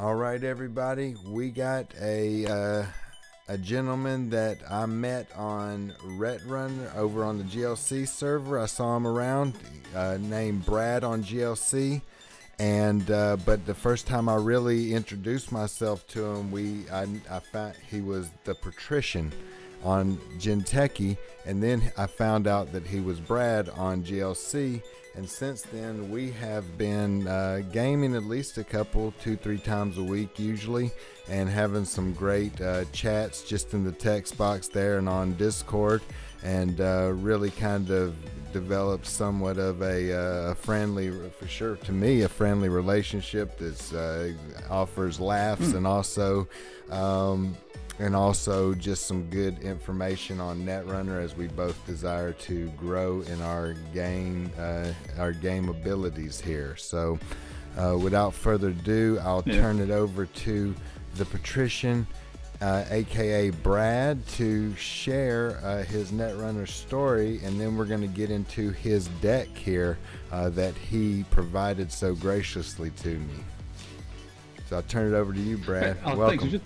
All right, everybody. We got a gentleman that I met on Netrunner over on the GLC server. I saw him around, named Brad on GLC, and but the first time I really introduced myself to him, I found he was the patrician on Genteki, and then I found out that he was Brad on GLC. And since then, we have been gaming at least a couple, 2-3 times a week usually, and having some great chats just in the text box there and on Discord, and really kind of developed somewhat of a friendly, for sure to me, a friendly relationship that offers laughs and also just some good information on Netrunner, as we both desire to grow in our game abilities here. So without further ado, I'll turn it over to the patrician, aka Brad, to share his Netrunner story, and then we're going to get into his deck here that he provided so graciously to me. So I'll turn it over to you, Brad. Welcome.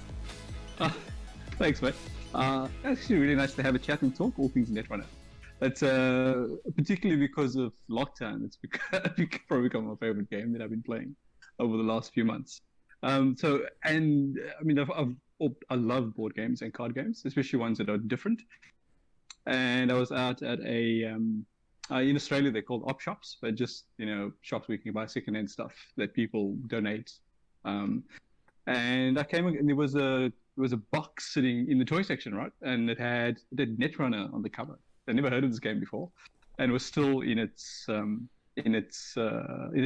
Thanks, mate. Actually, really nice to have a chat and talk all things Netrunner. That's particularly because of lockdown. It's probably become my favorite game that I've been playing over the last few months. I love board games and card games, especially ones that are different. And I was out at in Australia, they're called op shops, but just shops where you can buy secondhand stuff that people donate. And I came and there was a box sitting in the toy section, right? And it had Netrunner on the cover. I'd never heard of this game before, and it was still in its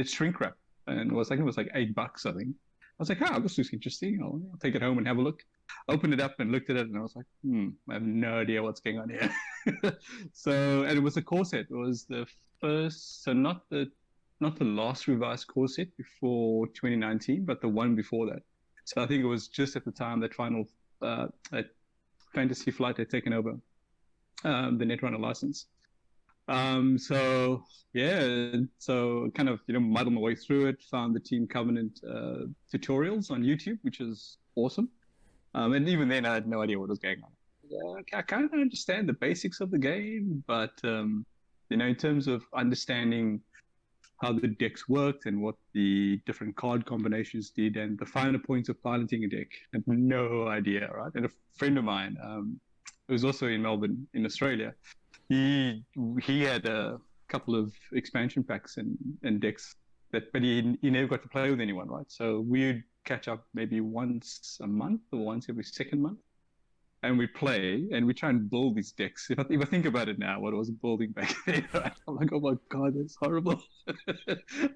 shrink wrap, and it was like $8, I think. I was like, this looks interesting. I'll take it home and have a look. Opened it up and looked at it, and I was like, I have no idea what's going on here. And it was a core set. It was the first, so not the last revised core set before 2019, but the one before that. So I think it was just at the time that that Fantasy Flight had taken over the Netrunner license. So kind of muddled my way through it. Found the Team Covenant tutorials on YouTube, which is awesome. And even then, I had no idea what was going on. I kind of understand the basics of the game, but in terms of understanding how the decks worked and what the different card combinations did and the finer points of piloting a deck. I had no idea, right? And a friend of mine, who was also in Melbourne, in Australia, he had a couple of expansion packs and decks but he never got to play with anyone, right? So we'd catch up maybe once a month or once every second month. And we play and we try and build these decks. If I think about it now, what I was building back then, right? I'm like, oh my God, that's horrible.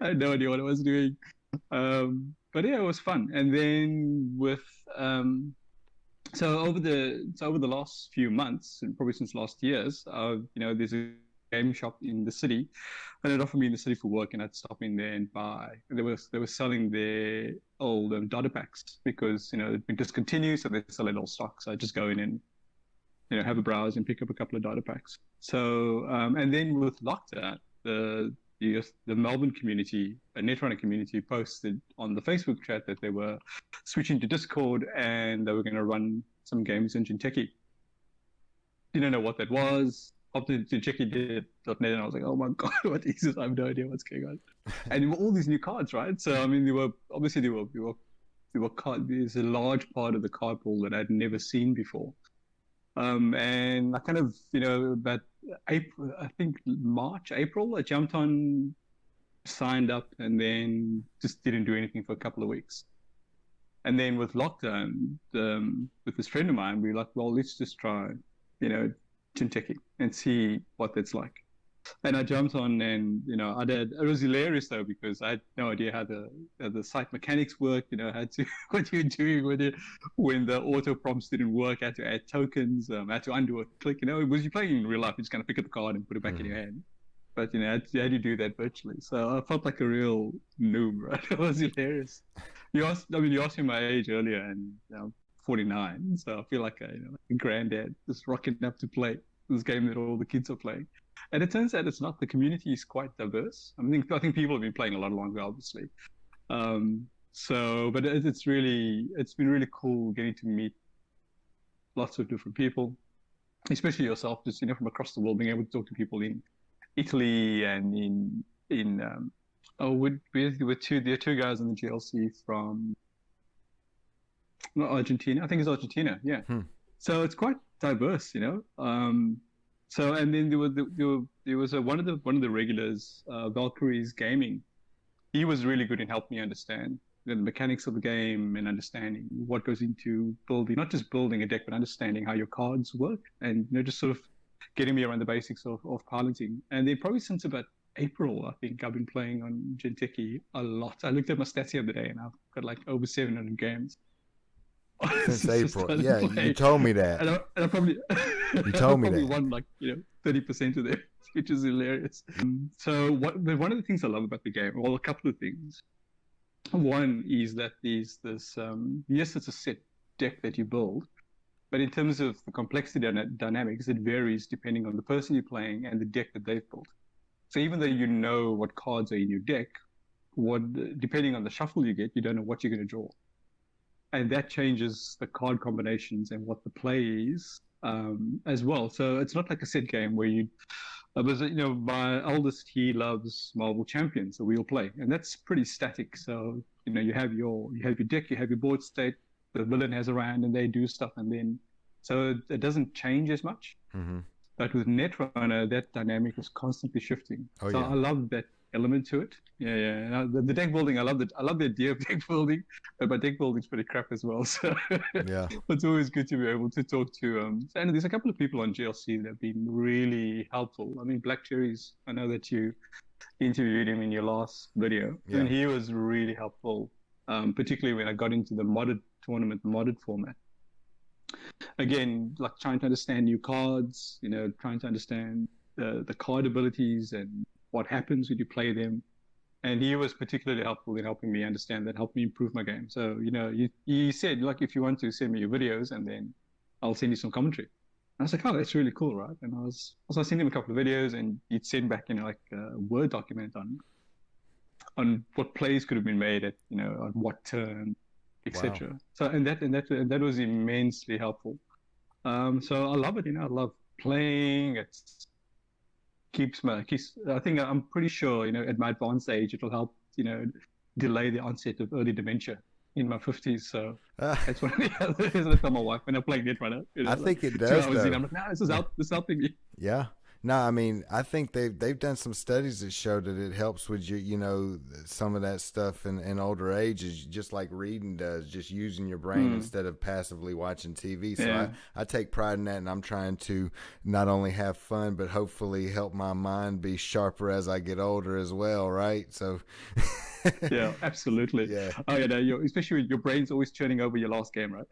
I had no idea what I was doing. But yeah, it was fun. And then so over the last few months, and probably since last year's, there's a game shop in the city, and it offered me in the city for work, and I'd stop in there and buy. They were selling their old data packs because it'd been discontinued, so they're selling all stock. So I just go in and have a browse and pick up a couple of data packs. So and then with lockdown, the Melbourne community, a Netrunner community, posted on the Facebook chat that they were switching to Discord and they were going to run some games in Genteki. Didn't know what that was. After Genteki did .NET, and I was like, oh my God, what is this? I have no idea what's going on. And there were all these new cards, right? So I mean, there were cards. There's a large part of the card pool that I'd never seen before. And I kind of, about April, I think March, April, I jumped on, signed up, and then just didn't do anything for a couple of weeks. And then with lockdown, with this friend of mine, we were like, well, let's just try, Genteki and see what that's like. And I jumped on, and it was hilarious though, because I had no idea how the site mechanics worked. What you're doing when the auto prompts didn't work. Had to add tokens. Had to undo a click. Was you playing in real life? You're just gonna pick up the card and put it back in your hand. But how do you do that virtually? So I felt like a real noob, right? It was hilarious. You asked me my age earlier, and 49. So I feel like a granddad just rocking up to play this game that all the kids are playing. And it turns out it's not. The community is quite diverse. I think people have been playing a lot longer, obviously. So, but it's been really cool getting to meet lots of different people, especially yourself, just from across the world, being able to talk to people in Italy and in there are two guys in the GLC from not Argentina. I think it's Argentina. Yeah. Hmm. So it's quite diverse. So and then there was one of the regulars, Valkyrie's Gaming. He was really good in helping me understand the mechanics of the game and understanding what goes into building, not just building a deck, but understanding how your cards work, and just sort of getting me around the basics of piloting. And then probably since about April, I think I've been playing on Genteki a lot. I looked at my stats the other day, and I've got like over 700 games. Since April. Yeah, you told me that. And I probably You told me probably that. won like 30% of them, which is hilarious. But one of the things I love about the game, well, a couple of things. One is that yes, it's a set deck that you build, but in terms of the complexity dynamics, it varies depending on the person you're playing and the deck that they've built. So even though you know what cards are in your deck, depending on the shuffle you get, you don't know what you're going to draw. And that changes the card combinations and what the play is as well. So it's not like a set game where my eldest, he loves Marvel Champions, so we'll play, and that's pretty static. So you have your deck, you have your board state, the villain has a round, and they do stuff, and then so it doesn't change as much. Mm-hmm. But with Netrunner, that dynamic is constantly shifting. Oh, so yeah. I love that element to it. Yeah. And the deck building, I love the idea of deck building, but my deck building's pretty crap as well. So Yeah. it's always good to be able to talk to. And there's a couple of people on GLC that have been really helpful. I mean, Black Cherries, I know that you interviewed him in your last video, Yeah. and he was really helpful, particularly when I got into the modded tournament, modded format. Again, like trying to understand new cards, trying to understand the card abilities and what happens when you play them. And he was particularly helpful in helping me understand that, helped me improve my game. So, you said, like, if you want to send me your videos and then I'll send you some commentary. And I was like, oh, that's really cool, right? And I sent him a couple of videos, and he'd send back, like a Word document on what plays could have been made at, on what turn, etc. Wow. So and that was immensely helpful. So I love it. I love playing. It keeps. I think I'm pretty sure. At my advanced age, it'll help. Delay the onset of early dementia in my 50s. So that's one of the other things I tell my wife when I play Netrunner. I think it 2 does. hours Though. in, I'm like, no, this is helping me. Yeah. No, I mean, I think they've done some studies that show that it helps with your, some of that stuff in older ages, just like reading does, just using your brain instead of passively watching TV. So Yeah. I take pride in that, and I'm trying to not only have fun, but hopefully help my mind be sharper as I get older as well, right? So. Yeah, absolutely. Yeah. Oh, yeah, especially when your brain's always churning over your last game, right?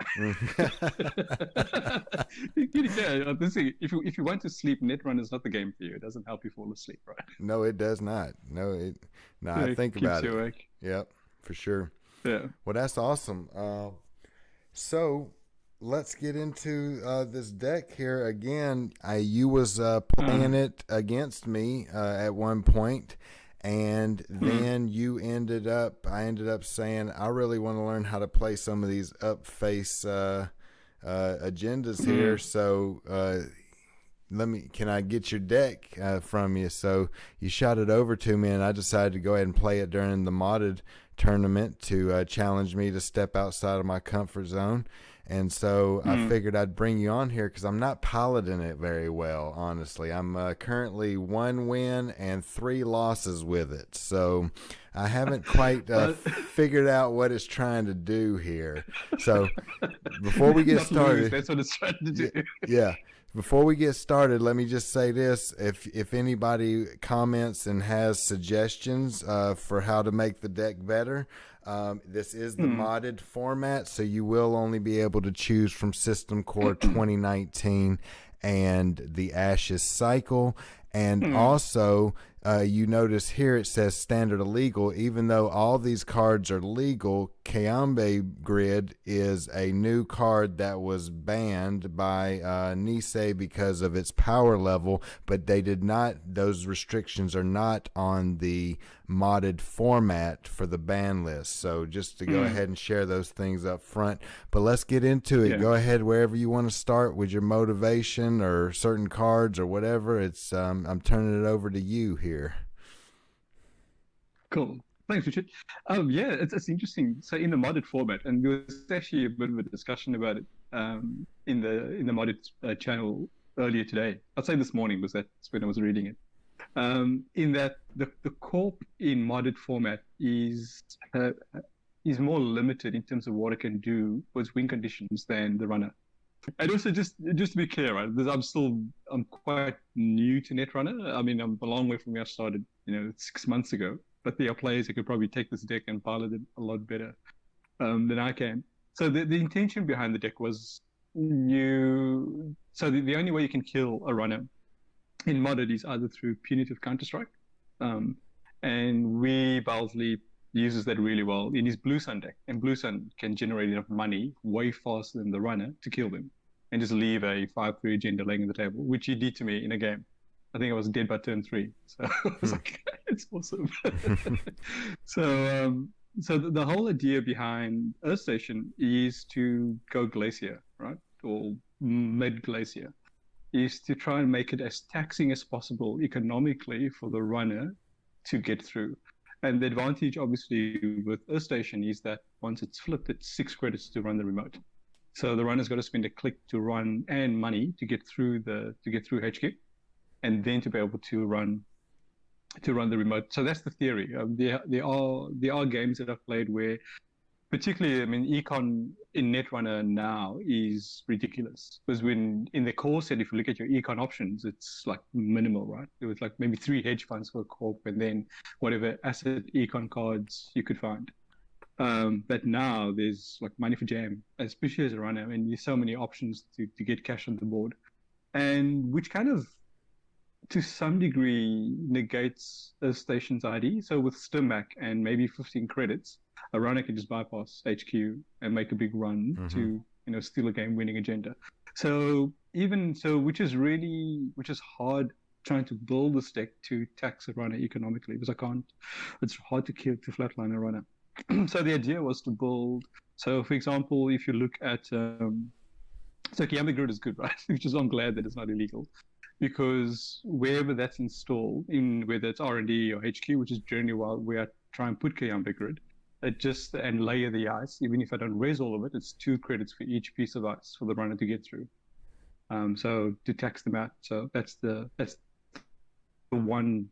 Yeah, this thing, if you want to sleep, Netrunner is not the game for you. It doesn't help you fall asleep, right? No, it does not. No, I think keeps about you it. awake. Yep, for sure. Yeah. Well, that's awesome. So let's get into this deck here again. You was playing it against me at one point, and then I ended up saying I really want to learn how to play some of these up face agendas here. So can I get your deck from you? So you shot it over to me, and I decided to go ahead and play it during the modded tournament to challenge me to step outside of my comfort zone. And so I figured I'd bring you on here because I'm not piloting it very well, honestly. I'm currently 1 win and 3 losses with it. So I haven't quite figured out what it's trying to do here. So before we get started, that's what it's trying to do. Yeah. Before we get started, let me just say this. If anybody comments and has suggestions for how to make the deck better, this is the modded format, so you will only be able to choose from System Core 2019 and the Ashes Cycle. And Hmm. also, you notice here it says standard illegal. Even though all these cards are legal, Kayambe Grid is a new card that was banned by Nisei because of its power level, but they did not, those restrictions are not on the modded format for the ban list. So just to go Hmm. ahead and share those things up front. But let's get into it. Yeah. Go ahead wherever you want to start with your motivation or certain cards or whatever. It's I'm turning it over to you here. Cool. Thanks, Richard. Yeah, it's interesting. So in the modded format, and there was actually a bit of a discussion about it in the modded channel earlier today. I'd say this morning was that's when I was reading it. In that the corp in modded format is more limited in terms of what it can do with win conditions than the runner. And also, just to be clear, right? I'm quite new to Netrunner. I mean, I'm a long way from where I started, 6 months ago. But there are players who could probably take this deck and pilot it a lot better than I can. So the intention behind the deck was the only way you can kill a runner in modded is either through punitive counter-strike, um, and we Bowsley uses that really well in his Blue Sun deck. And Blue Sun can generate enough money way faster than the runner to kill them, and just leave a 5/3 agenda laying on the table, which he did to me in a game. I think I was dead by turn 3, so I was Hmm. like, "It's awesome." so, the whole idea behind Earth Station is to go glacier, right, or mid glacier, is to try and make it as taxing as possible economically for the runner to get through. And the advantage, obviously, with Earth Station is that once it's flipped, it's 6 credits to run the remote. So the runner's got to spend a click to run and money to get through HQ, and then to be able to run the remote. So that's the theory. There are games that I've played where, particularly, I mean, econ in Netrunner now is ridiculous because when in the core set, if you look at your econ options, it's like minimal, right? It was like maybe 3 hedge funds for a corp and then whatever asset econ cards you could find. But now there's like money for jam, especially as a runner, and there's so many options to get cash on the board, and which kind of to some degree negates a station's ID. So with Stimmac and maybe 15 credits, a runner can just bypass HQ and make a big run Mm-hmm. to steal a game-winning agenda. So even so, which is hard trying to build this deck to tax a runner economically because I can't. It's hard to kill to flatline a runner. So the idea was to build. So for example, if you look at so Kiami Grid is good, right? Which is I'm glad that it's not illegal because wherever that's installed, in whether it's R&D or HQ, which is generally where I try and put Kiamba Grid, it just and layer the ice. Even if I don't raise all of it, it's 2 credits for each piece of ice for the runner to get through. So to tax them out. So the one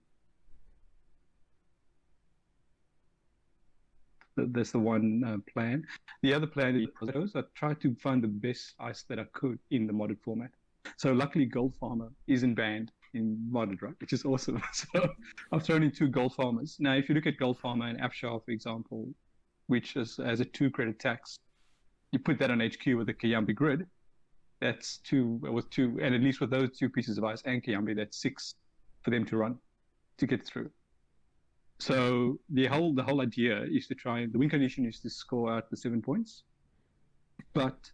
that's the one plan. The other plan is I tried to find the best ice that I could in the modded format. So luckily, Gold Farmer isn't banned in modded, right? Which is awesome. So I've thrown in 2 Gold Farmers. Now, if you look at Gold Farmer and Afshar, for example, which is as a 2 credit tax, you put that on HQ with a Kayambi Grid. That's two, and at least with those 2 pieces of ice and Kayambi, that's 6 for them to run to get through. So the whole idea is to try the win condition is to score out the 7 points, but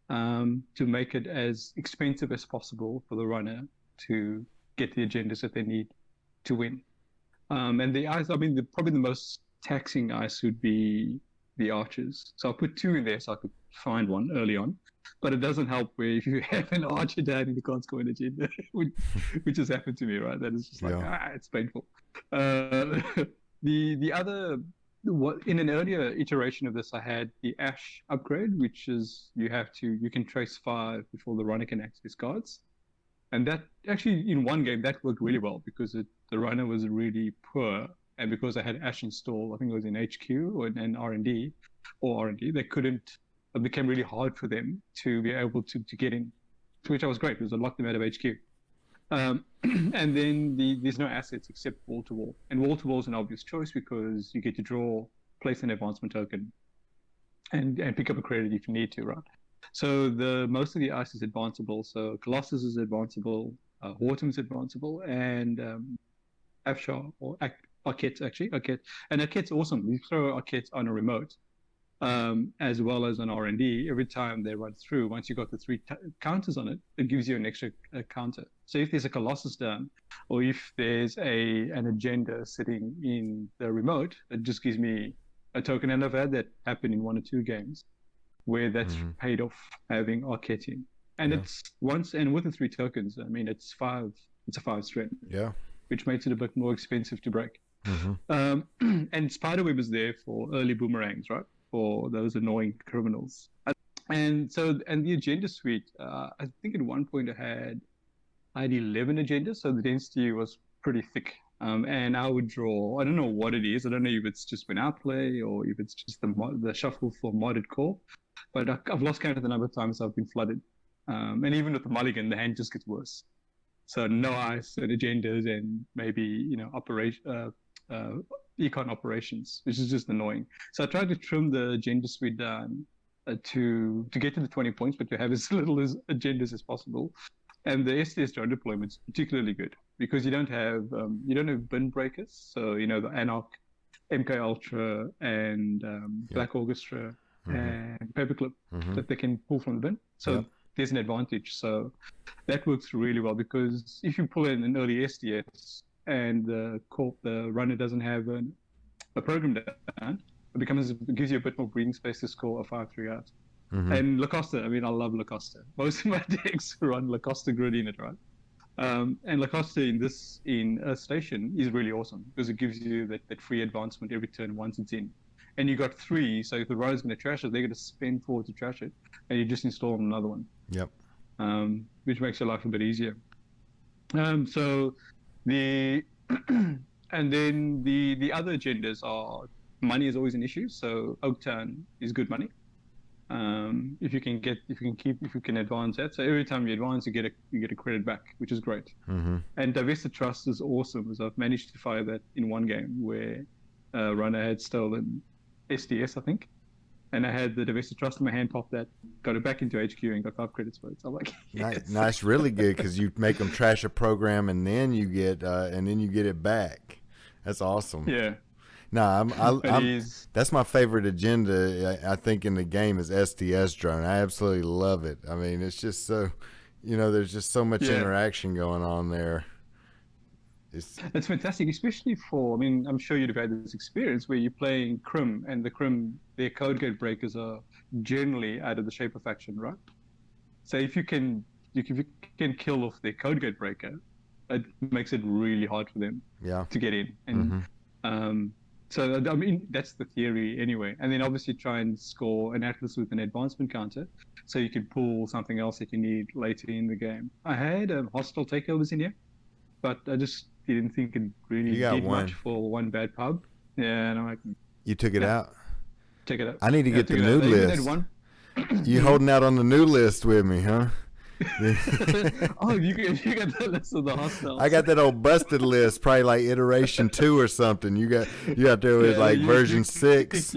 to make it as expensive as possible for the runner to get the agendas that they need to win. And the ice, I mean, probably the most taxing ice would be the archers. So I'll put 2 in there so I could find one early on. But it doesn't help where if you have an archer down and you can't score an agenda, which has happened to me, right? That is just like, Yeah. it's painful. Uh, the other what in an earlier iteration of this, I had the Ash upgrade, which is you can trace 5 before the runner can access cards, and that actually in one game that worked really well because the runner was really poor, and because I had Ash installed, I think it was in HQ or in R&D they couldn't. It became really hard for them to be able to get in, which I was great because I locked them out of HQ. And then there's no assets except wall to wall, and wall to wall is an obvious choice because you get to draw, place an advancement token, and pick up a credit if you need to, right? So the most of the ice is advanceable. So Colossus is advanceable. Horton's advanceable, and Afshar or Arquette actually. Arquette, and Arquette's awesome. You throw Arquette on a remote, as well as on R&D. Every time they run through, once you got the three counters on it, it gives you an extra counter. So if there's a Colossus down, or if there's an agenda sitting in the remote, it just gives me a token. And I've had that happen in 1 or 2 games where that's paid off having Arquette in. And it's once, and with the 3 tokens, I mean, it's a 5 strength. Yeah. Which makes it a bit more expensive to break. And Spiderweb is there for early boomerangs, right? For those annoying criminals. And the agenda suite, I think at one point I had 11 agendas, so the density was pretty thick. And I would draw, I don't know what it is. I don't know if it's just when outplay or if it's just the shuffle for modded core. But I've lost count of the number of times I've been flooded. And even with the mulligan, the hand just gets worse. So no ice and agendas and maybe, econ operations, which is just annoying. So I tried to trim the agenda suite down to get to the 20 points, but to have as little as agendas as possible. And the STS drone deployment is particularly good because you don't have bin breakers. So, the Anarch, MK Ultra, and Black Orchestra and Paperclip that they can pull from the bin. So there's an advantage. So that works really well because if you pull in an early STS and the runner doesn't have a program down, it gives you a bit more breathing space to score a 5-3 out. And Lacosta, I mean, I love Lacosta. Most of my decks run Lacosta grid in it, right? And Lacosta in Earth Station is really awesome because it gives you that free advancement every turn once it's in. And you got 3, so if the runner's going to trash it, they're going to spend 4 to trash it, and you just install another one. Yep. Which makes your life a bit easier. So the and then the other agendas are money is always an issue. So Oaktown is good money. If you can advance that. So every time you advance, you get a credit back, which is great. And Divested Trust is awesome, because I've managed to fire that in one game where runner had stolen SDS, I think. And I had the Divested Trust in my hand, popped that, got it back into HQ, and got 5 credits for it. So I'm like, yes. Nice, really good, because you make them trash a program, and then you get it back. That's awesome. Yeah. No, that's my favorite agenda. I think in the game is STS drone. I absolutely love it. I mean, it's just so, there's just so much interaction going on there. It's fantastic, especially for, I mean, I'm sure you'd have had this experience where you're playing Crim, and their code gate breakers are generally out of the Shaper faction, right? So if you can kill off their code gate breaker, it makes it really hard for them to get in. And so, I mean, that's the theory anyway. And then obviously try and score an Atlas with an advancement counter, so you can pull something else that you need later in the game. I had hostile takeovers in here, but I just didn't think it really did much for one bad pub. Yeah, and I'm like, you took it out. Check it out. I need to get the new list. You holding out on the new list with me, huh? Oh, you got the list of the hostiles. I got that old busted list, probably like iteration 2 or something. You got there with like version 6.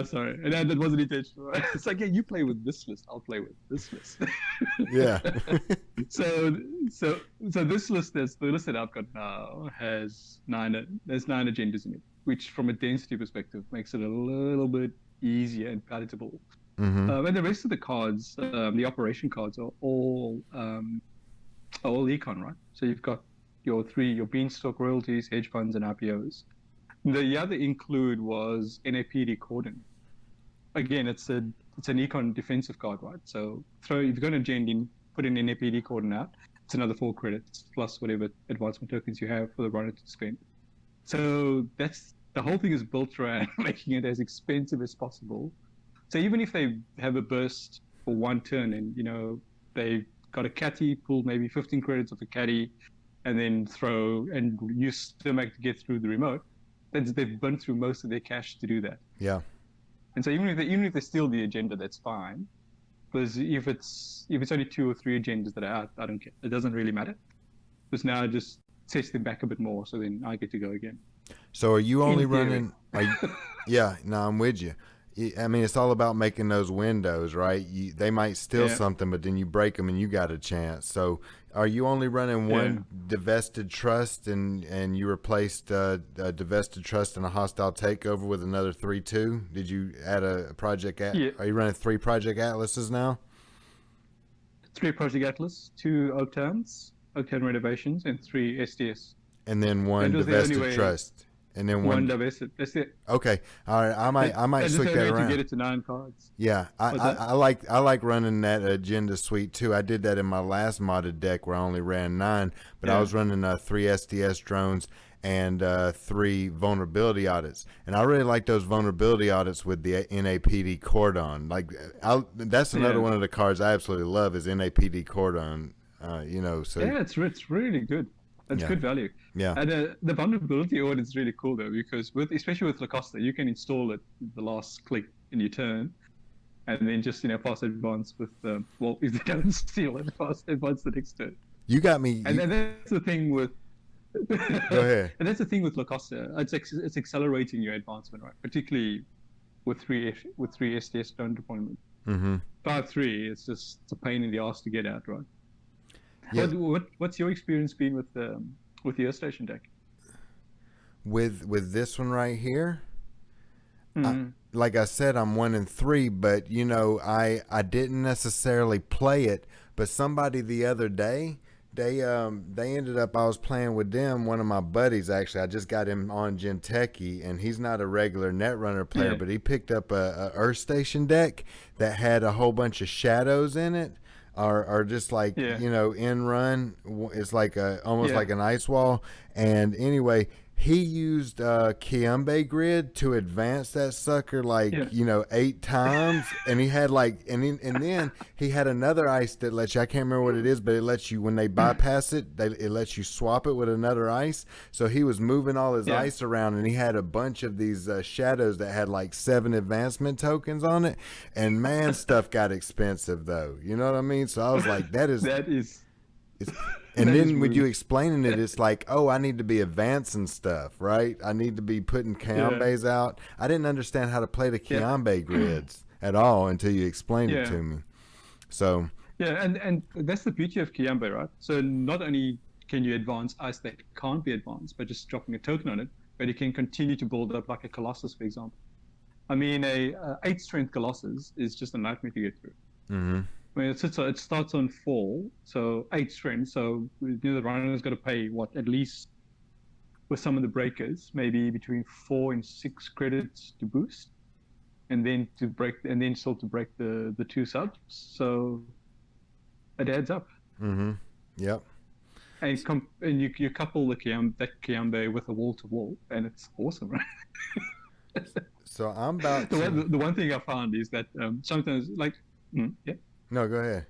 Sorry, and that wasn't intentional. It's like, you play with this list, I'll play with this list. Yeah. So this list, the list that I've got now there's 9 agendas in it, which from a density perspective makes it a little bit easier and palatable. And the rest of the cards, the operation cards, are all econ, right? So you've got your beanstalk royalties, hedge funds, and IPOs. The other include was NAPD Cordon. Again, it's an econ defensive card, right? So if you're going to agenda in, put an NAPD Cordon out, it's another 4 credits plus whatever advancement tokens you have for the runner to spend. So that's the whole thing is built around making it as expensive as possible. So even if they have a burst for one turn and, they've got a caddy, pull maybe 15 credits of a caddy, and then throw and use Stomach to get through the remote, they've burned through most of their cash to do that. Yeah. And so even if they steal the agenda, that's fine. Because if it's only 2 or 3 agendas that are out, I don't care. It doesn't really matter. Because now it just sets them back a bit more, so then I get to go again. So are you only running? Yeah, no, I'm with you. I mean, it's all about making those windows, right? They might steal Yeah, something, but then you break them and you got a chance. So, are you only running yeah, one divested trust, and you replaced a divested trust and a hostile takeover with another 3-2? Did you add a project? yeah. Are you running 3 Project Atlases now? 3 Project Atlas, 2 Octane renovations, and 3 SDS. And then one That was the only divested way. trust, and then One one. divested. That's it. Okay, all right. I might That just switch only that way to around. get it to 9 cards. Yeah, I, What's I, that? I like running that agenda suite too. I did that in my last modded deck where I only ran 9, but I Yeah, was running 3 SDS drones and 3 vulnerability audits, and I really like those vulnerability audits with the NAPD cordon. Like, that's another yeah, one of the cards I absolutely love is NAPD cordon. So yeah. It's really good. It's yeah, good value. yeah, And the vulnerability audit is really cool though, because especially with Lacosta, you can install it the last click in your turn, and then just fast advance with well, if they don't steal it, fast advance the next turn. you got me. And that's the thing with Go ahead. and that's the thing with Lacosta. It's accelerating your advancement, right? Particularly with 3 SDS drone deployment. Mm-hmm. 5.3, it's a pain in the ass to get out, right? Yeah, What's your experience been with the Earth Station deck? with this one right here. Mm, Like I said, I'm 1-3, but I didn't necessarily play it. But somebody the other day, they ended up. I was playing with them. One of my buddies, actually, I just got him on Genteki, and he's not a regular Netrunner player, yeah, but he picked up a Earth Station deck that had a whole bunch of shadows in it. Or just like yeah, in run, it's like almost yeah, like an ice wall. And anyway, he used Kiambe grid to advance that sucker like yeah, 8 times, and he had like and then he had another ice that lets you. I can't remember what it is, but it lets you when they bypass it, it lets you swap it with another ice. So he was moving all his yeah. ice around, and he had a bunch of these shadows that had like 7 advancement tokens on it. And man, stuff got expensive though. You know what I mean? So I was like, that is That is it's, and that is then with you rude. explaining it, it's like, oh, I need to be advancing stuff, right? I need to be putting Yeah, Kiambes out. I didn't understand how to play the yeah, Kiambe grids at all until you explained it yeah, to me. So, yeah. And that's the beauty of Kiambe, right? So not only can you advance ice that can't be advanced by just dropping a token on it, but you can continue to build up like a Colossus, for example. I mean, a 8 strength Colossus is just a nightmare to get through. mm-hmm, I mean, it starts on 4, so 8 strength. So the runner's got to pay what at least with some of the breakers, maybe between 4 and 6 credits to boost, and then still to break the 2 subs. So it adds up. mm-hmm, yep. And you couple that Kiambe with a wall to wall, and it's awesome, right? So I'm about to. The one thing I found is that sometimes, like, yeah. No, go ahead.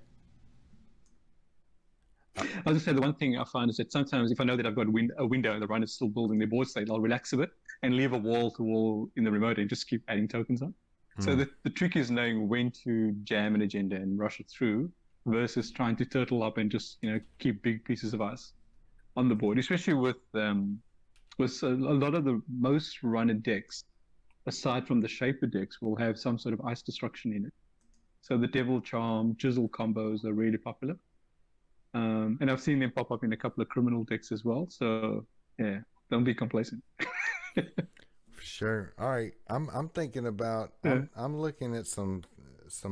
I was just say the one thing I find is that sometimes if I know that I've got a window and the runner's still building their board state, I'll relax a bit and leave a wall to wall in the remote and just keep adding tokens on. So Mm, the trick is knowing when to jam an agenda and rush it through versus trying to turtle up and just keep big pieces of ice on the board, especially with a lot of the most runner decks, aside from the shaper decks, will have some sort of ice destruction in it. So the Devil Charm, Jizzle combos are really popular. And I've seen them pop up in a couple of criminal decks as well. So yeah, don't be complacent. for sure. All right. I'm thinking about. Yeah. I'm looking at some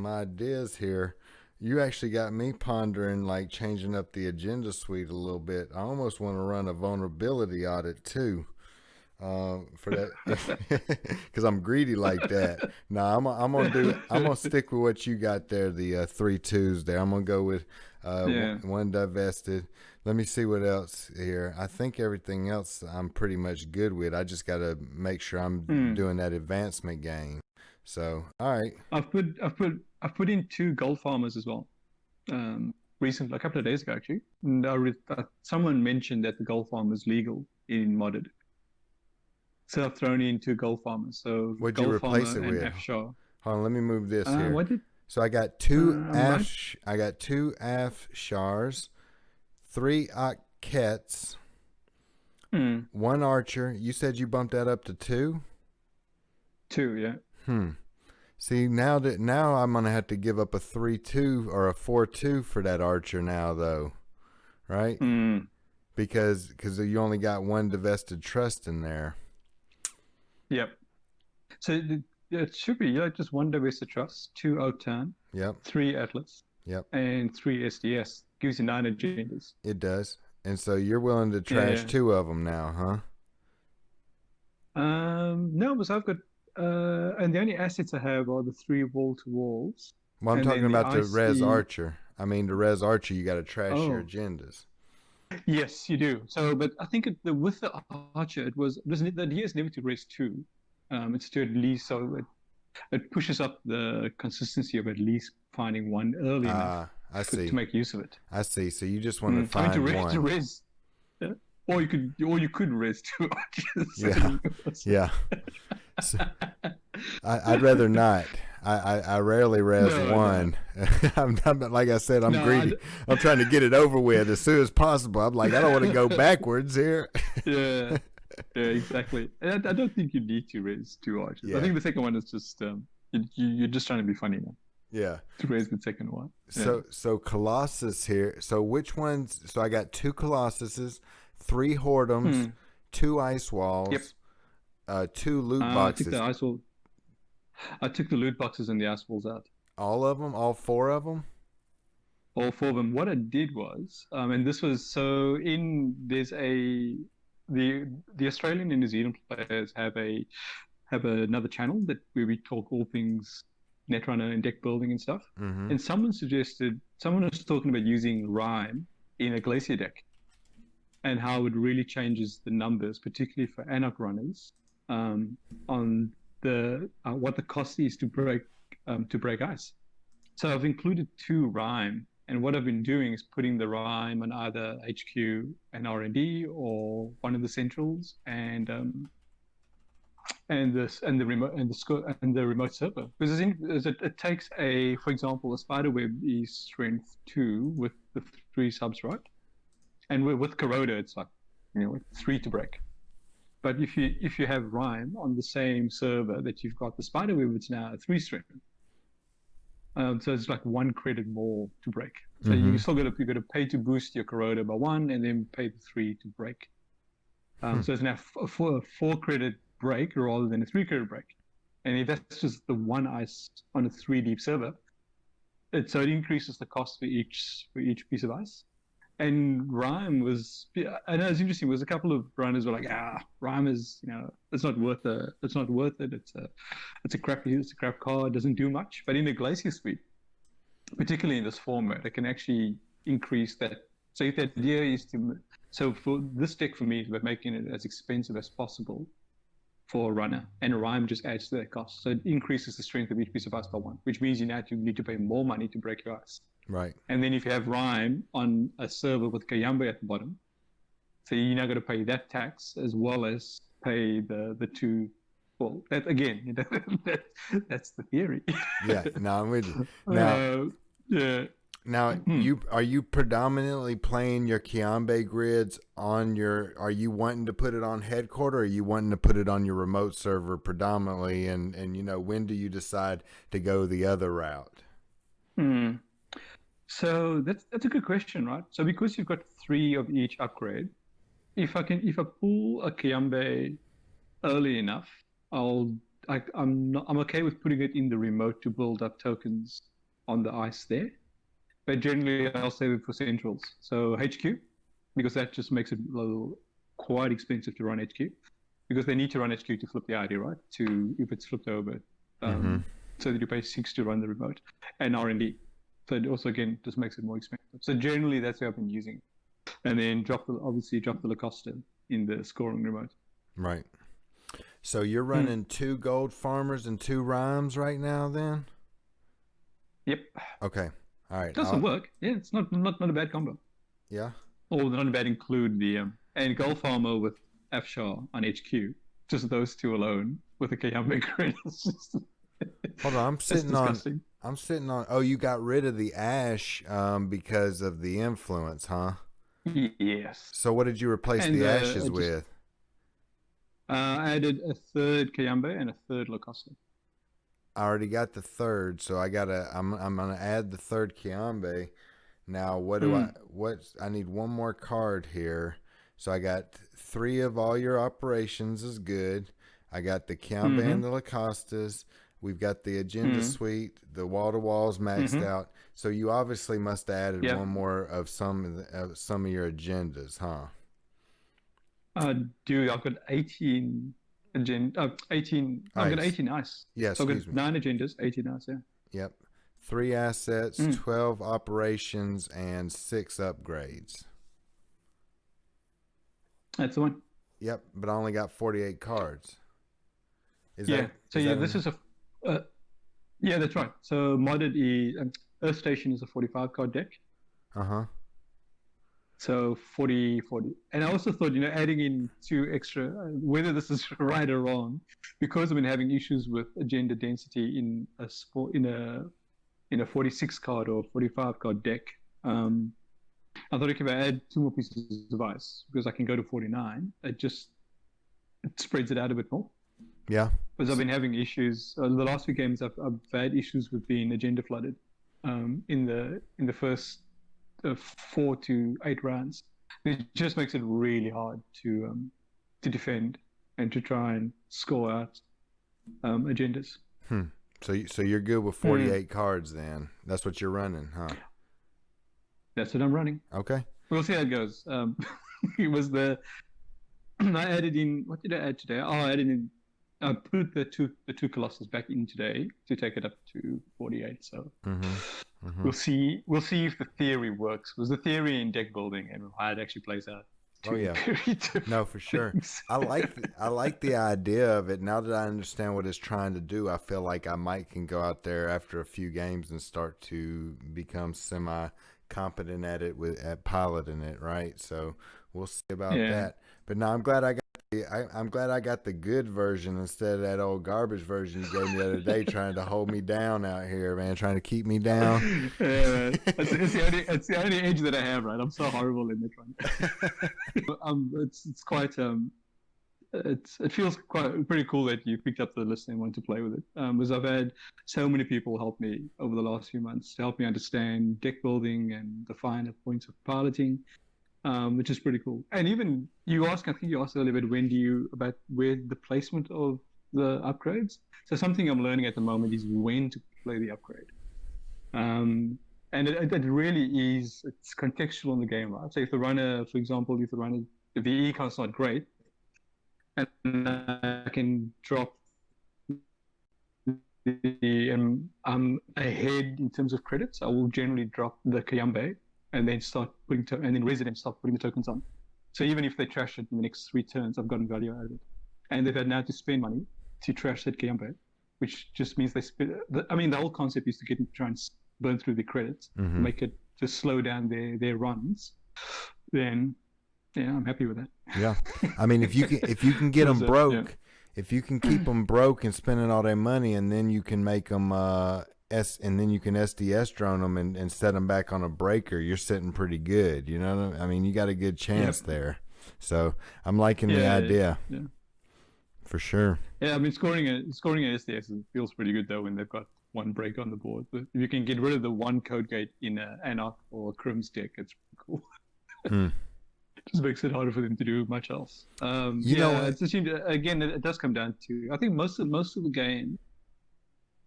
ideas here. You actually got me pondering like changing up the agenda suite a little bit. I almost want to run a vulnerability audit too. For that, because I'm greedy like that. No, I'm gonna stick with what you got there. The 3-2s there. I'm gonna go with Yeah. one divested. Let me see what else here. I think everything else I'm pretty much good with. I just gotta make sure I'm Hmm. doing that advancement game. So, all right. I've put in 2 gold farmers as well. Recently, a couple of days ago actually. And someone mentioned that the gold farm is legal in modded. So I've thrown in 2 gold farmers. So What'd you gold replace farmer it and with? Afshar. Hold on, let me move this here. What did So I got two I might I got 2 Afshars, 3 Akets, hmm, 1 Archer. You said you bumped that up to 2? 2, yeah. Hmm. See, now I'm gonna have to give up a 3-2 or a 4-2 for that archer now, though, right? Mm. Because you only got one divested trust in there. Yep. So it should be just one divested trust, two outturn, Yep, three atlas, yep, and three SDS. Gives you 9 agendas. it does. And so you're willing to trash Yeah. 2 of them now, huh? No, because I've got and the only assets I have are the three wall to walls, Well, I'm and talking then the about the res icy. archer. I mean, the res archer, you got to trash your Oh, agendas. yes, you do. So, but I think with the archer, the idea is never to raise two. It's to at least it pushes up the consistency of at least finding one early enough I to see. make use of it. I see. So you just want to I mean, find to one. raise, yeah. Or you could raise two archers. Yeah, yeah. So, I'd rather not. I rarely res No, one. I'm like I said, I'm no, greedy. I'm trying to get it over with as soon as possible. I'm like, I don't want to go backwards here. yeah, yeah, exactly. And I don't think you need to raise two archers. I Yeah, think the second one is just you're just trying to be funny now yeah. to raise the second one. Yeah. So Colossus here. So which ones? So I got 2 Colossuses, 3 Whoredoms, Hmm. 2 Ice Yep. Walls, 2 loot I took boxes. I took the loot boxes and the ice walls out. All of them, all 4 of them. All four of them. What I did was, and this was so in there's a the Australian and New Zealand players have another channel that where we talk all things Netrunner and deck building and stuff. Mm-hmm. And someone was talking about using Rhyme in a Glacier deck and how it really changes the numbers, particularly for Anarch runners, on the what the cost is to break ice. So I've included 2 Rhyme, and what I've been doing is putting the Rhyme on either HQ and R&D or one of the centrals, and the remote and the remote server, because it takes for example, a spiderweb is strength 2 with the 3 subs, right? And with Corroder it's like 3 to break. But if you have Rhyme on the same server that you've got the spiderweb, it's now a 3 strength. So it's like 1 credit more to break. So Mm-hmm. you got to pay to boost your Corroder by 1, and then pay the 3 to break. So it's now a 4 credit break rather than a 3 credit break. And if that's just the 1 ice on a 3 deep server, it increases the cost for each piece of ice. And Rhyme was, I know it's interesting. Was a couple of runners were like, Rhyme is, it's not worth it. It's not worth it. It's a crap card. It doesn't do much. But in the Glacier suite, particularly in this format, it can actually increase that. So if the idea is so for this deck for me is about making it as expensive as possible for a runner, and Rhyme just adds to that cost. So it increases the strength of each piece of ice by 1, which means you need to pay more money to break your ice. Right. And then if you have Rhyme on a server with Kayambe at the bottom, so you're now going to pay that tax as well as pay the 2. Well, that again, that's the theory. Yeah. No, I'm with you. Now, yeah. Now, are you predominantly playing your Kiambe grids on your? Are you wanting to put it on headquarter? Or are you wanting to put it on your remote server predominantly? And when do you decide to go the other route? So that's a good question, right? So because you've got 3 of each upgrade, if I pull a Kiambe early enough, I'm okay with putting it in the remote to build up tokens on the ice there. But generally, I'll save it for centrals. So HQ, because that just makes it quite expensive to run HQ, because they need to run HQ to flip the ID, right? If it's flipped over, so that you pay 6 to run the remote, and R&D. So it also again just makes it more expensive. So generally, that's where I've been using it, and then drop the Lacosta in the scoring remote. Right. So you're running 2 gold farmers and 2 rhymes right now, then? Yep. Okay. All right. Doesn't work. Yeah, it's not a bad combo. Yeah. Or not a bad include the and gold farmer with Afshar on HQ. Just those 2 alone with a Kayambe grid. Hold on, I'm sitting on. Oh, you got rid of the ash because of the influence, huh? Yes. So what did you replace the ashes with? I added a 3rd Kayambe and a 3rd Lacosta. I already got the third, so I'm gonna add the third Kiambe. Now Mm, I need one more card here. So I got 3 of all your operations is good. I got the Kiambe mm-hmm, and the Lacostas. We've got the agenda mm, suite. The wall to walls maxed mm-hmm. out. So you obviously must have added Yeah. one more of some of your agendas, huh? Uh, Dude, I've got 18 agenda, 18. I've got Ice. 18 ice. Yeah, So I've got excuse me. 9 agendas, 18 ice. Yeah. Yep. 3 assets, Mm, 12 operations, and 6 upgrades. that's the one. Yep, but I only got 48 cards. Is Yeah. that So is yeah, that this enough? is a. Yeah, that's right. So modded is Earth Station is a 45 card deck. Uh-huh. So 40, 40. And I also thought, adding in 2 extra, whether this is right or wrong, because I've been having issues with agenda density in a sport in a 46 card or 45 card deck. I thought, if I add 2 more pieces of ice, because I can go to 49, it spreads it out a bit more. Yeah. Because I've been having issues. The last few games, I've had issues with being agenda flooded in the first 4 to 8 rounds. It just makes it really hard to defend and to try and score out agendas. Hmm. So you're good with 48 cards then. That's what you're running, huh? That's what I'm running. Okay. We'll see how it goes. It was I added in, what did I add today? I added in, I put the two Colossus back in today to take it up to 48. So we'll see if the theory works. Was the theory in deck building and how it actually plays out? Oh yeah. No, for sure. Things. I like the idea of it. Now that I understand what it's trying to do, I feel like I might can go out there after a few games and start to become semi competent at piloting it, right? So we'll see about that. But no, I'm glad I'm glad I got the good version instead of that old garbage version you gave me the other day, trying to hold me down out here, man, trying to keep me down. Yeah, it's the only edge that I have, right? I'm so horrible in Netrunner. It's quite it feels pretty cool that you picked up the list and want to play with it. Because I've had so many people help me over the last few months to help me understand deck building and the finer points of piloting. Which is pretty cool. And even I think you asked earlier about where the placement of the upgrades. So something I'm learning at the moment is when to play the upgrade. And it really is, it's contextual in the game, right? So if the runner, for example, if the econ's not great, and I can drop I'm ahead in terms of credits, I will generally drop the Kayambe and then and then residents start putting the tokens on. So even if they trash it in the next 3 turns, I've gotten value out of it. And they've had now to spend money to trash that Kayambe, which just means they spend. The whole concept is to get them to try and burn through the credits, make it to slow down their runs. Then, yeah, I'm happy with that. Yeah, I mean, if you can get them broke, yeah. If you can keep them broke and spending all their money, and then you can make them and then you can SDS drone them and set them back on a breaker, you're sitting pretty good. You know, I mean, you got a good chance there. So I'm liking the idea. Yeah. For sure. Yeah, I mean, scoring a SDS feels pretty good though when they've got one break on the board. But if you can get rid of the one code gate in an Anarch or a Crim's deck, it's pretty cool. Just makes it harder for them to do much else. It's a shame. Again, it does come down to, I think most of the game,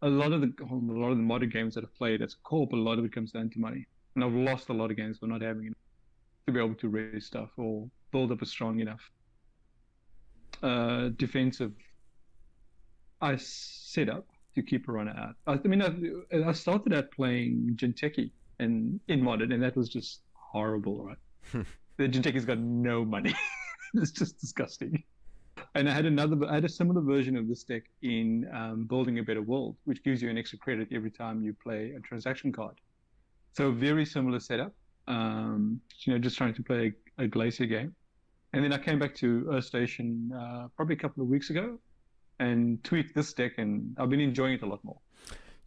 a lot of the modern games that I've played as a co-op, a lot of it comes down to money, and I've lost a lot of games for not having enough to be able to raise stuff or build up a strong enough defensive ice setup to keep a runner out. I mean, I started out playing Jinteki in modded, and that was just horrible, right? The Jinteki's got no money. It's just disgusting. And I had a similar version of this deck in Building a Better World, which gives you an extra credit every time you play a transaction card. So very similar setup. Just trying to play a Glacier game. And then I came back to Earth Station probably a couple of weeks ago and tweaked this deck, and I've been enjoying it a lot more.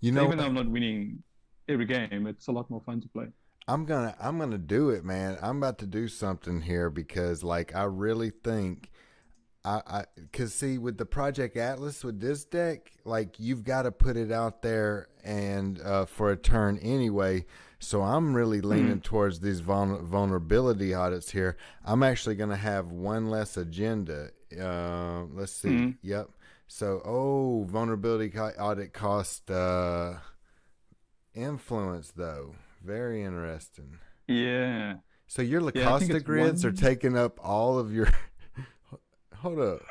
Even though I'm not winning every game, it's a lot more fun to play. I'm gonna do it, man. I'm about to do something here because, like, I really think Cause see, with the Project Atlas with this deck, like you've got to put it out there and for a turn anyway. So I'm really leaning towards these vulnerability audits here. I'm actually going to have one less agenda. Let's see. Yep. So, vulnerability audit cost influence though. Very interesting. Yeah. So your Lacosta grids are taking up all of your. Hold up.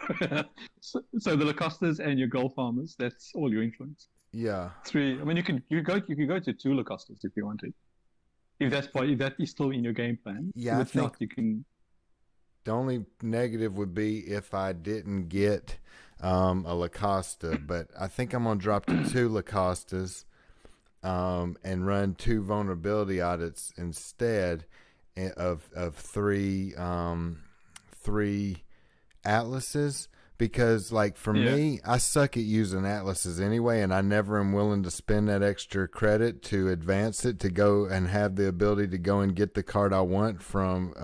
So the Lacostas and your gold farmers, that's all your influence. Yeah. Three. I mean, you could go to two Lacostas if you wanted. If that is still in your game plan. Yeah. If not, you can. The only negative would be if I didn't get a Lacosta, but I think I'm gonna drop to two Lacostas, and run two vulnerability audits instead of three atlases, because like for me, I suck at using atlases anyway, and I never am willing to spend that extra credit to advance it to go and have the ability to go and get the card I want from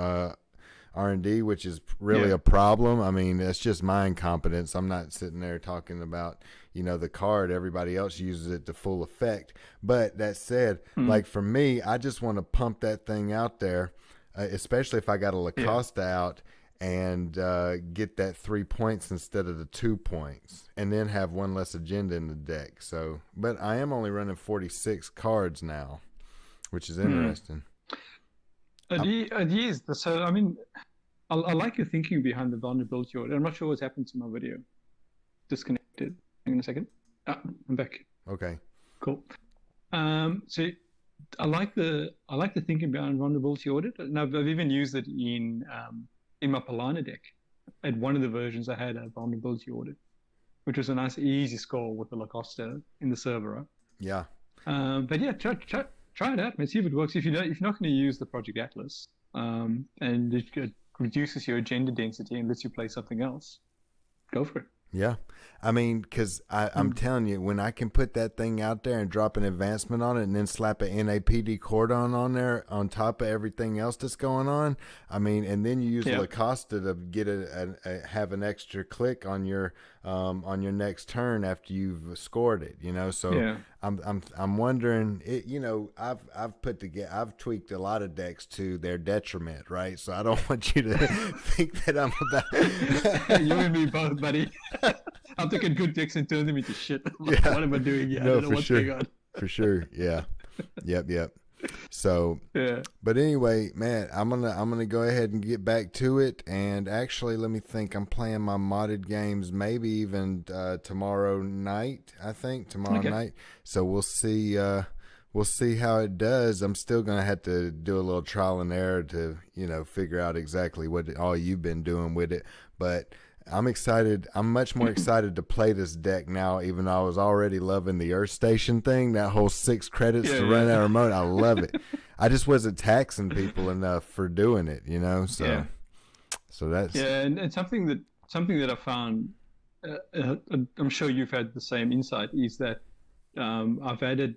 R&D, which is really a problem. I mean, it's just my incompetence. I'm not sitting there talking about, the card. Everybody else uses it to full effect. But that said, like for me, I just want to pump that thing out there, especially if I got a Lacosta out, and get that 3 points instead of the 2 points, and then have one less agenda in the deck. So, but I am only running 46 cards now, which is interesting. So, I mean, I like your thinking behind the vulnerability order. I'm not sure what's happened to my video. Disconnected. Hang on a second. I'm back. Okay. Cool. So I like the thinking behind vulnerability audit, and I've even used it in my Polana deck. At one of the versions, I had a vulnerability audit, which was a nice, easy score with the Lacosta in the server. Right? Yeah. But yeah, try it out, man. See if it works. If you're not going to use the Project Atlas, and it reduces your agenda density and lets you play something else, go for it. Yeah. I mean, because I'm telling you, when I can put that thing out there and drop an advancement on it and then slap an NAPD cordon on there on top of everything else that's going on, I mean, and then you use Lacosta to get have an extra click on your next turn after you've scored it, so I'm wondering I've tweaked a lot of decks to their detriment, right? So I don't want you to think that I'm about you and me both, buddy. I'm taking good decks and turning them into shit. What am I doing here? I don't know what's going on. For sure. Yeah. Yep. So, but anyway, man, I'm gonna go ahead and get back to it. And actually, let me think. I'm playing my modded games, maybe even tomorrow night. I think tomorrow night. So we'll see. We'll see how it does. I'm still gonna have to do a little trial and error to figure out exactly what all you've been doing with it. But I'm excited. I'm much more excited to play this deck now, even though I was already loving the Earth Station thing, that whole 6 credits to run that remote. I love it. I just wasn't taxing people enough for doing it, so that's... Yeah, and something that I found, I'm sure you've had the same insight, is that I've added...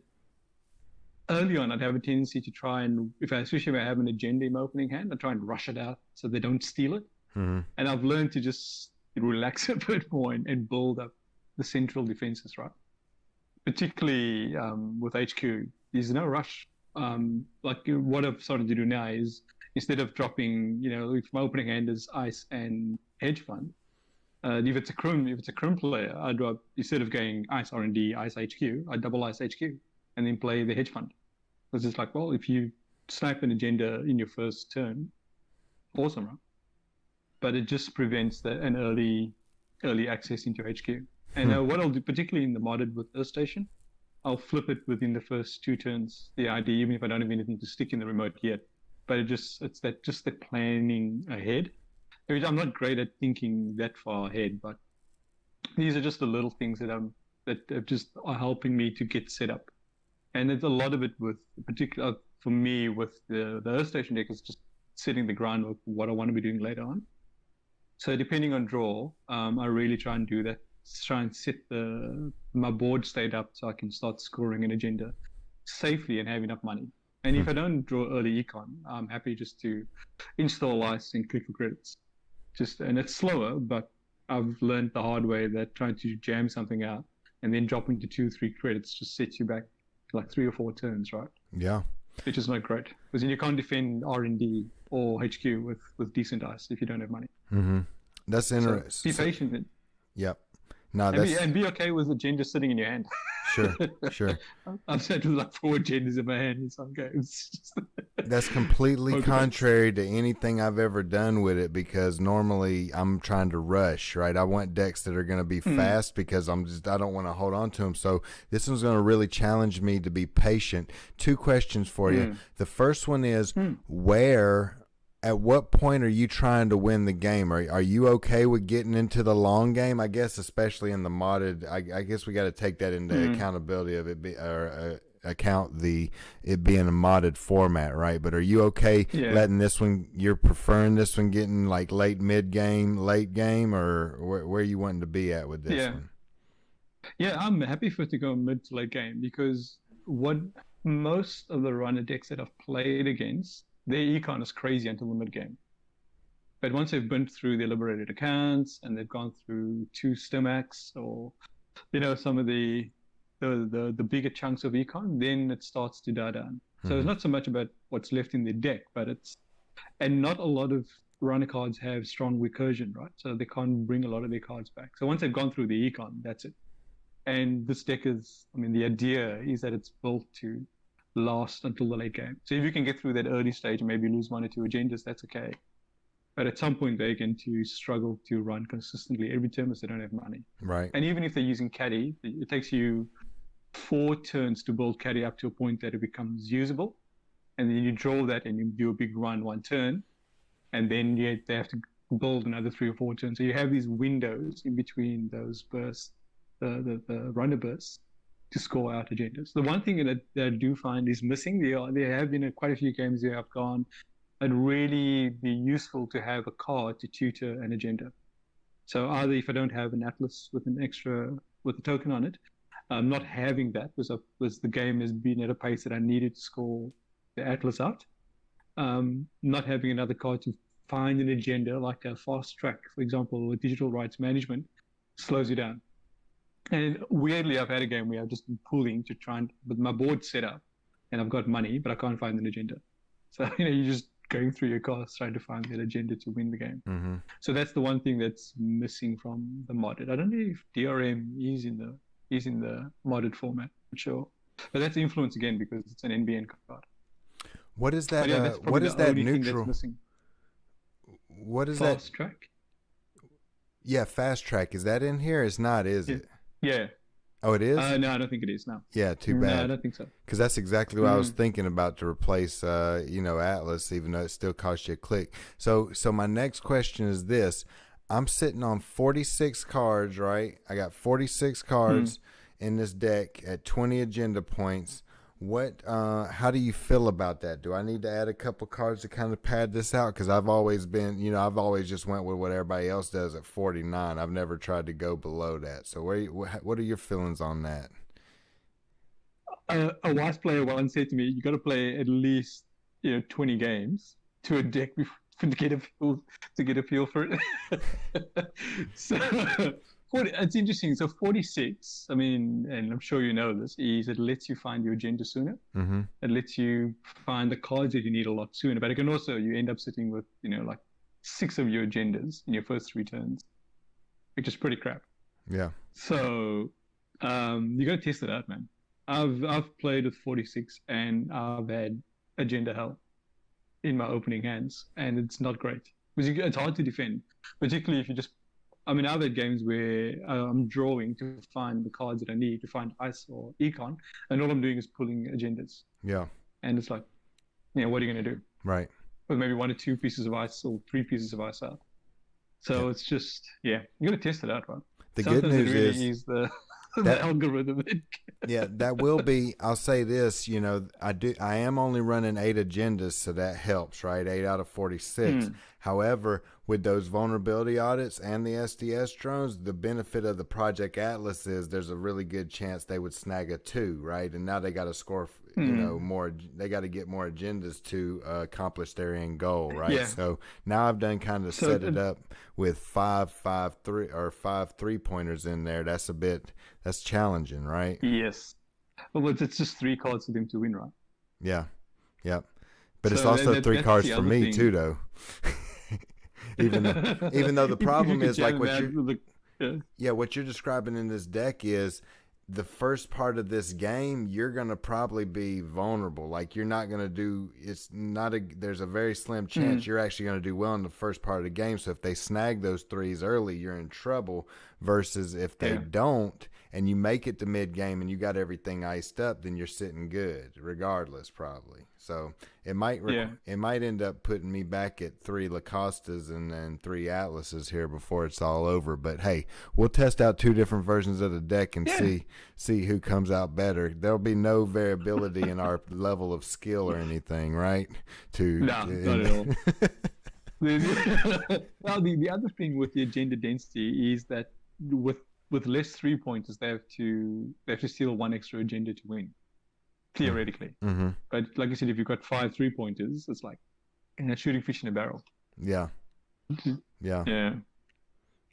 Early on, I'd have a tendency to try and, especially if I have an agenda in my opening hand, I try and rush it out so they don't steal it. Mm-hmm. And I've learned to just relax a bit more and build up the central defenses, right? Particularly with HQ, there's no rush. Like what I've started to do now is, instead of dropping, if my opening hand is Ice and Hedge Fund, if it's a Chrome player, I drop, instead of going Ice R&D, Ice HQ, I double Ice HQ and then play the Hedge Fund. It's just like, well, if you snipe an agenda in your first turn, awesome, right? But it just prevents an early access into HQ. And what I'll do, particularly in the modded with Earth Station, I'll flip it within the first 2 turns, the ID, even if I don't have anything to stick in the remote yet. But it's the planning ahead. I'm not great at thinking that far ahead, but these are just the little things that just are helping me to get set up. And it's a lot of it with, particular for me, with the Earth Station deck, is just setting the groundwork for what I want to be doing later on. So depending on draw, I really try and do that. Try and set my board state up so I can start scoring an agenda safely and have enough money. And if I don't draw early econ, I'm happy just to install Ice and click for credits. And it's slower, but I've learned the hard way that trying to jam something out and then dropping to 2-3 credits just sets you back like 3 or 4 turns, right? Yeah. Which is not great because then you can't defend R&D or HQ with decent dice if you don't have money. Mm-hmm. That's interesting. So be patient then. Yep. No, and be okay with the agenda sitting in your hand. Sure. I've sat with like 4 agendas in my hand in some games. That's completely contrary to anything I've ever done with it, because normally I'm trying to rush, right? I want decks that are going to be fast because I don't want to hold on to them. So this one's going to really challenge me to be patient. 2 questions for you. The first one is at what point are you trying to win the game? Are you okay with getting into the long game? I guess especially in the modded, I guess we got to take that into accountability of it it being a modded format, right? But are you okay letting this one? You're preferring this one getting like late game, or where are you wanting to be at with this one? Yeah, I'm happy for it to go mid to late game, because what most of the runner decks that I've played against, their econ is crazy until the mid game. But once they've been through their liberated accounts and they've gone through 2 Stimax or some of the bigger chunks of econ, then it starts to die down. So it's not so much about what's left in the deck, and not a lot of runner cards have strong recursion, right? So they can't bring a lot of their cards back. So once they've gone through the econ, that's it. And this deck the idea is that it's built to last until the late game. So if you can get through that early stage and maybe lose 1 or 2 agendas, that's okay. But at some point they're going to struggle to run consistently every turn because they don't have money. Right. And even if they're using caddy, it takes you 4 turns to build caddy up to a point that it becomes usable. And then you draw that and you do a big run 1 turn. And then they have to build another 3 or 4 turns. So you have these windows in between those bursts, the runner bursts, to score out agendas. The one thing that I do find is missing, there have been quite a few games where I've gone, it'd really be useful to have a card to tutor an agenda. So either if I don't have an Atlas with a token on it, not having that was the game has been at a pace that I needed to score the Atlas out. Not having another card to find an agenda like a fast track, for example, or digital rights management, slows you down. And weirdly, I've had a game where I've just been pulling to try with my board set up, and I've got money, but I can't find an agenda. So, you're just going through your cards trying to find that agenda to win the game. Mm-hmm. So that's the one thing that's missing from the modded. I don't know if DRM is in the modded format, I'm sure. But that's influence again because it's an NBN card. What is that? What is that neutral? What is that? Fast track? Yeah, fast track. Is that in here? It's not, is it? Yeah. Oh, it is? No, I don't think it is now. Yeah, too bad. No, I don't think so. Because that's exactly what I was thinking about, to replace, Atlas, even though it still costs you a click. So my next question is this. I'm sitting on 46 cards, right? I got 46 cards in this deck at 20 agenda points. How do you feel about that? Do I need to add a couple cards to kind of pad this out? Because I've always been, I've always just went with what everybody else does at 49. I've never tried to go below that. So what are your feelings on that? A wise player once said to me, you got to play at least 20 games to a deck before to get a feel for it. So it's interesting. So 46, and I'm sure you know this, is it lets you find your agenda sooner. Mm-hmm. It lets you find the cards that you need a lot sooner. But it can also, you end up sitting with, like 6 of your agendas in your first 3 turns, which is pretty crap. Yeah. So you got to test it out, man. I've played with 46 and I've had agenda hell in my opening hands, and it's not great because it's hard to defend, particularly if you just. I've had games where I'm drawing to find the cards that I need to find ice or econ, and all I'm doing is pulling agendas. Yeah. And it's like, what are you going to do? Right. With maybe 1 or 2 pieces of ice or 3 pieces of ice out. So it's just, you got to test it out, right? The Sometimes good news it really is the algorithm. Yeah, that will be. I'll say this. I am only running 8 agendas, so that helps, right? 8 out of 46. However, with those vulnerability audits and the SDS drones, the benefit of the Project Atlas is there's a really good chance they would snag a 2, right? And now they got to score, more. They got to get more agendas to accomplish their end goal, right? Yeah. So now I've done kind of set it up with 5-5-3 or 5 3-pointers in there. That's challenging, right? Yes. Well, it's just 3 cards for them to win, right? Yeah. Yep. But it's So also 3 that's cards the for other me thing. too, though. even though the problem is like what you're describing in this deck is the first part of this game, you're going to probably be vulnerable. Like you're not going to do, there's a very slim chance you're actually going to do well in the first part of the game. So if they snag those 3s early, you're in trouble versus if they don't and you make it to mid game and you got everything iced up, then you're sitting good regardless probably. So it might end up putting me back at 3 Lacostas and then 3 Atlases here before it's all over. But hey, we'll test out 2 different versions of the deck and see who comes out better. There'll be no variability in our level of skill or anything, right? No, not at all. Well, the other thing with the agenda density is that with less 3-pointers, they have to steal 1 extra agenda to win. Theoretically. Mm-hmm. But like I said, if you've got 5 3-pointers, it's like shooting fish in a barrel. Yeah. Yeah. Yeah.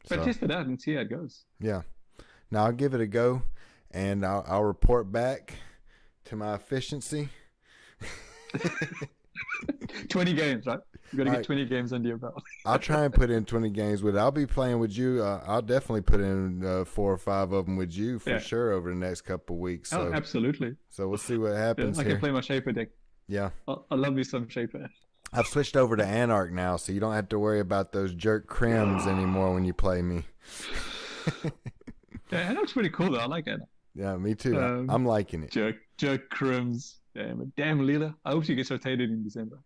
But test it out and see how it goes. Yeah. Now I'll give it a go and I'll report back to my efficiency. 20 games, right? You got to get 20 games under your belt. I'll try and put in 20 games with it. I'll be playing with you. I'll definitely put in 4 or 5 of them with you for sure over the next couple of weeks. So, absolutely. So we'll see what happens I here. can play my Shaper deck. Yeah. I love me some Shaper. I've switched over to Anarch now, so you don't have to worry about those jerk crims anymore when you play me. Yeah, Anarch's pretty cool though. I like Anarch. Yeah, me too. I'm liking it. Jerk crims. Damn Leela. I hope she gets rotated in December.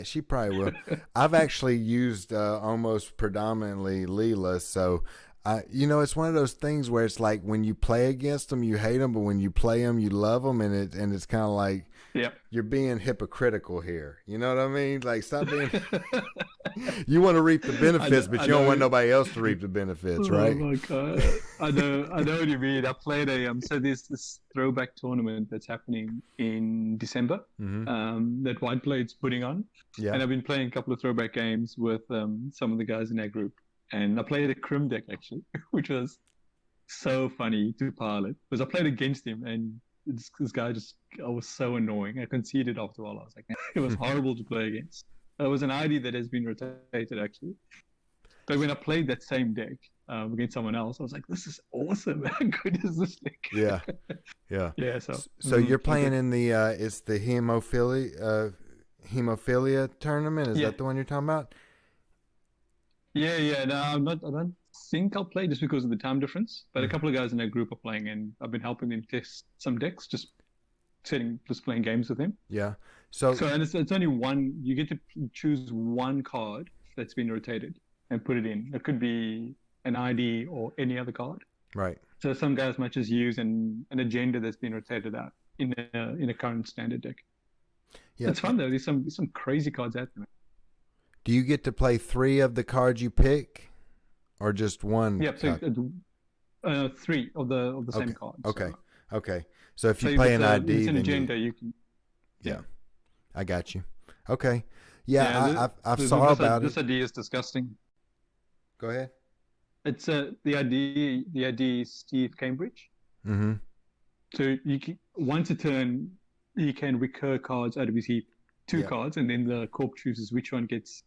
She probably will. I've actually used almost predominantly Leela, so it's one of those things where it's like when you play against them, you hate them, but when you play them, you love them, and it's kind of like you're being hypocritical here. You know what I mean? Like stop being. You want to reap the benefits, but you don't want nobody else to reap the benefits, right? Oh my god! I know what you mean. I played so there's this throwback tournament that's happening in December that White Blade's putting on, and I've been playing a couple of throwback games with some of the guys in that group, and I played a Crim deck actually, which was so funny to pilot because I played against him and. This guy I was so annoying. I conceded after a while. I was like, it was horrible to play against. It was an ID that has been rotated actually. But when I played that same deck against someone else, I was like, this is awesome. How good is this deck? Yeah. Yeah. So you're playing in the it's the hemophilia tournament. Is that the one you're talking about? Yeah. No, I'm not. I don't think I'll play just because of the time difference. But a couple of guys in that group are playing, and I've been helping them test some decks, just playing games with them. Yeah. So and it's only one. You get to choose one card that's been rotated and put it in. It could be an ID or any other card. Right. So some guys might just use an agenda that's been rotated out in a current standard deck. Yeah. It's fun though. There's some crazy cards out there. Do you get to play 3 of the cards you pick? Or just one? Yeah, so 3 of the same cards. Okay. So if you play an ID, it's an agenda. You can. Yeah, I got you. Okay. Yeah, I've saw about it. This ID is disgusting. Go ahead. It's the ID is Steve Cambridge. Mm-hmm. So once a turn, you can recur cards out of his heap, 2 cards, and then the corp chooses which one gets.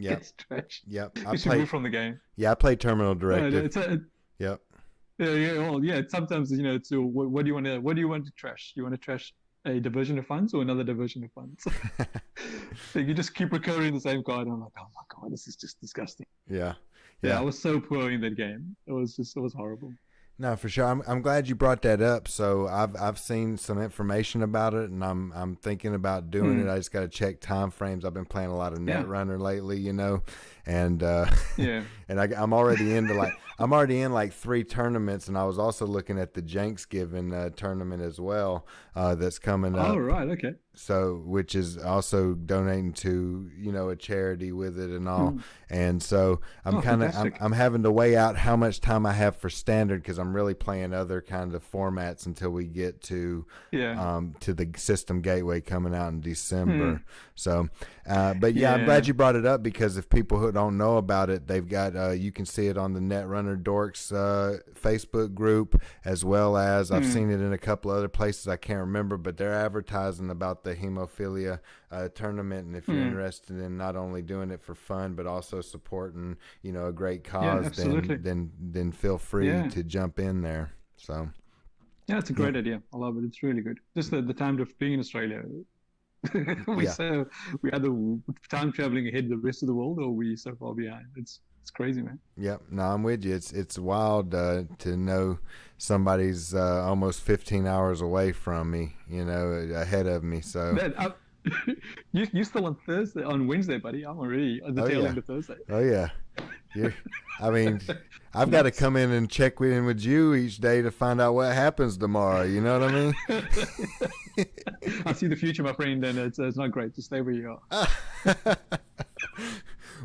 It's trash. Yep. It's removed from the game. Yeah, I play Terminal Directive. Yep. Yeah. Sometimes it's what do you want to trash? You want to trash a division of funds or another division of funds? So you just keep recurring the same card. And I'm like, oh my god, this is just disgusting. Yeah. I was so poor in that game. It was horrible. No, for sure. I'm glad you brought that up. So I've seen some information about it, and I'm thinking about doing it. I just got to check time frames. I've been playing a lot of Netrunner lately, and Yeah. and I'm already into I'm already in like 3 tournaments, and I was also looking at the Janksgiving tournament as well, that's coming up. Oh, right. Okay. So, which is also donating to, a charity with it and all. Mm. And so I'm Fantastic. I'm having to weigh out how much time I have for standard, because I'm really playing other kind of formats until we get to the system gateway coming out in December. So, but yeah, I'm glad you brought it up, because if people who don't know about it, they've got, you can see it on the Netrunner Dorks Facebook group, as well as I've seen it in a couple other places I can't remember, but they're advertising about the hemophilia tournament, and if you're interested in not only doing it for fun but also supporting a great cause, then feel free to jump in there. So yeah, it's a great idea. I love it. It's really good. Just the time of being in Australia. we either time traveling ahead of the rest of the world, or we so far behind. It's crazy, man. Yep. No, I'm with you. It's wild to know somebody's almost 15 hours away from me, ahead of me. So Man, you still on Wednesday, buddy. I'm already at the tail end of Thursday. Oh yeah. I mean, I've got to come in and check in with you each day to find out what happens tomorrow. You know what I mean? I see the future, my friend, and it's not great. Just stay where you are.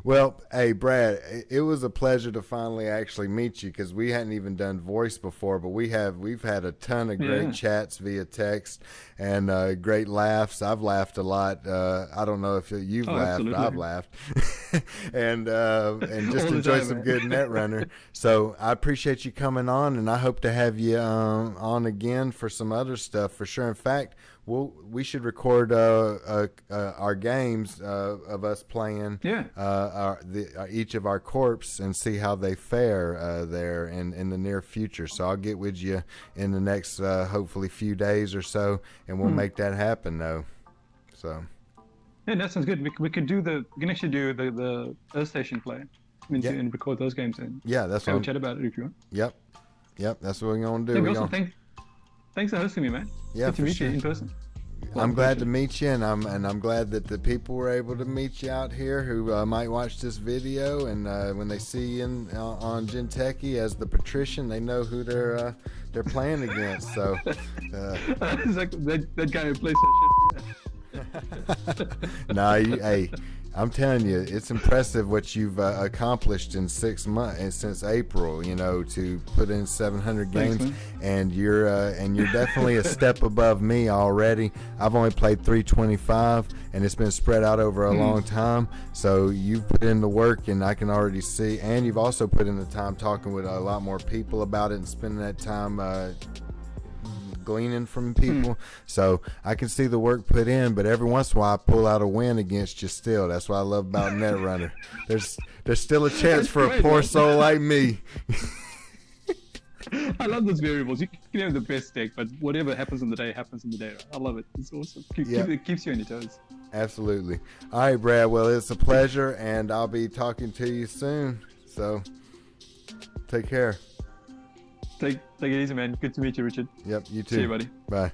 Well, hey, Brad, it was a pleasure to finally actually meet you, because we hadn't even done voice before, but we've had a ton of great chats via text, and great laughs. I've laughed a lot. I don't know if you've laughed. Absolutely. I've laughed. and just enjoyed some good Netrunner. So I appreciate you coming on, and I hope to have you on again for some other stuff for sure. In fact, we should record our games of us playing each of our corps, and see how they fare there in the near future. So I'll get with you in the next hopefully few days or so, and we'll make that happen though. So yeah, that sounds good. We can actually do the Earth Station play. And record those games in. Yeah, that's what. Have a chat about it if you want. Yep, that's what we're gonna do. Thanks for hosting me, man. Yeah, good to meet you in person. I'm glad to meet you, and I'm glad that the people were able to meet you out here who might watch this video, and when they see you on Jinteki as the patrician, they know who they're playing against. So it's like that guy who plays that shit. No, hey, I'm telling you, it's impressive what you've accomplished in 6 months, and since April. To put in 700 games. Thanks, and you're definitely a step above me already. I've only played 325, and it's been spread out over a long time. So you've put in the work, and I can already see. And you've also put in the time talking with a lot more people about it, and spending that time gleaning from people. So I can see the work put in, but every once in a while I pull out a win against you still. That's what I love about Netrunner. There's still a chance for a poor soul like me. I love those variables. You can have the best deck, but whatever happens in the day happens in the day. Right? I love it. It's awesome. It keeps you on your toes. Absolutely. All right, Brad. Well, it's a pleasure, and I'll be talking to you soon. So take care. Take it easy, man. Good to meet you, Richard. Yep, you too. See you, buddy. Bye.